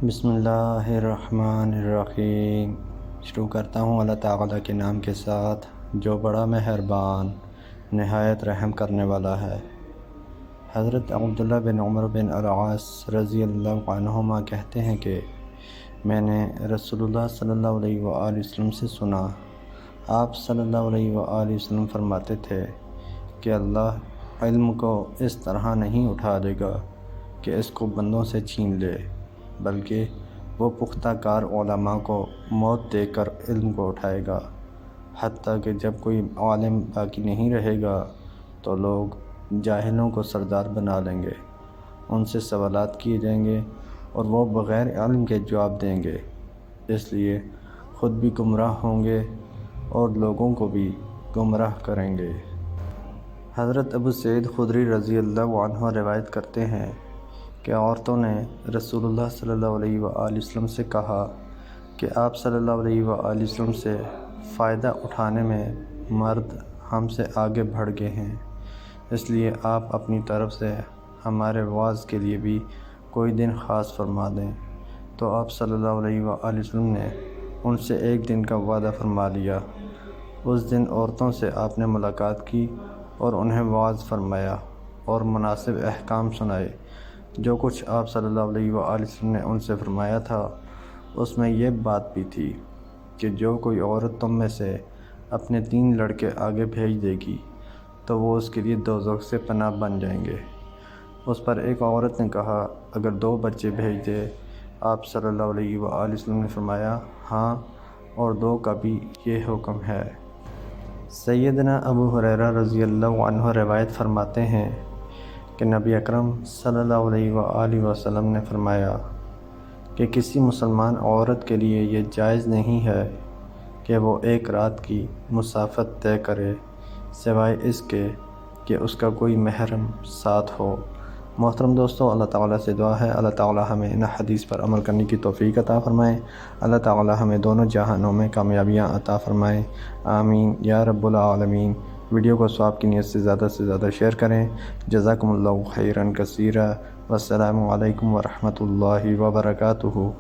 بسم اللہ الرحمن الرحیم۔ شروع کرتا ہوں اللہ تعالیٰ کے نام کے ساتھ جو بڑا مہربان نہایت رحم کرنے والا ہے۔ حضرت عبداللہ بن عمر بن العاص رضی اللہ عنہما کہتے ہیں کہ میں نے رسول اللہ صلی اللہ علیہ وآلہ وسلم سے سنا، آپ صلی اللہ علیہ وآلہ وسلم فرماتے تھے کہ اللہ علم کو اس طرح نہیں اٹھا دے گا کہ اس کو بندوں سے چھین لے، بلکہ وہ پختہ کار علماء کو موت دے کر علم کو اٹھائے گا، حتیٰ کہ جب کوئی عالم باقی نہیں رہے گا تو لوگ جاہلوں کو سردار بنا لیں گے، ان سے سوالات کیے جائیں گے اور وہ بغیر علم کے جواب دیں گے، اس لیے خود بھی گمراہ ہوں گے اور لوگوں کو بھی گمراہ کریں گے۔ حضرت ابو سعید خدری رضی اللہ عنہ روایت کرتے ہیں کہ عورتوں نے رسول اللہ صلی اللہ علیہ وآلہ وسلم سے کہا کہ آپ صلی اللہ علیہ وآلہ وسلم سے فائدہ اٹھانے میں مرد ہم سے آگے بڑھ گئے ہیں، اس لیے آپ اپنی طرف سے ہمارے وعظ کے لیے بھی کوئی دن خاص فرما دیں۔ تو آپ صلی اللہ علیہ وآلہ وسلم نے ان سے ایک دن کا وعدہ فرما لیا۔ اس دن عورتوں سے آپ نے ملاقات کی اور انہیں وعظ فرمایا اور مناسب احکام سنائے۔ جو کچھ آپ صلی اللہ علیہ وآلہ وسلم نے ان سے فرمایا تھا اس میں یہ بات بھی تھی کہ جو کوئی عورت تم میں سے اپنے 3 لڑکے آگے بھیج دے گی تو وہ اس کے لیے دوزخ سے پناہ بن جائیں گے۔ اس پر ایک عورت نے کہا اگر 2 بچے بھیج دے؟ آپ صلی اللہ علیہ وآلہ وسلم نے فرمایا ہاں، اور 2 کا بھی یہ حکم ہے۔ سیدنا ابو ہریرہ رضی اللہ عنہ روایت فرماتے ہیں کہ نبی اکرم صلی اللہ علیہ وآلہ وسلم نے فرمایا کہ کسی مسلمان عورت کے لیے یہ جائز نہیں ہے کہ وہ ایک رات کی مسافت طے کرے سوائے اس کے کہ اس کا کوئی محرم ساتھ ہو۔ محترم دوستو، اللہ تعالیٰ سے دعا ہے اللہ تعالیٰ ہمیں ان حدیث پر عمل کرنے کی توفیق عطا فرمائے، اللہ تعالیٰ ہمیں دونوں جہانوں میں کامیابیاں عطا فرمائے، آمین یا رب العالمین۔ ویڈیو کو ثواب کی نیت سے زیادہ شیئر کریں۔ جزاکم اللہ خیرا کثیرا، والسلام علیکم ورحمۃ اللہ وبرکاتہ۔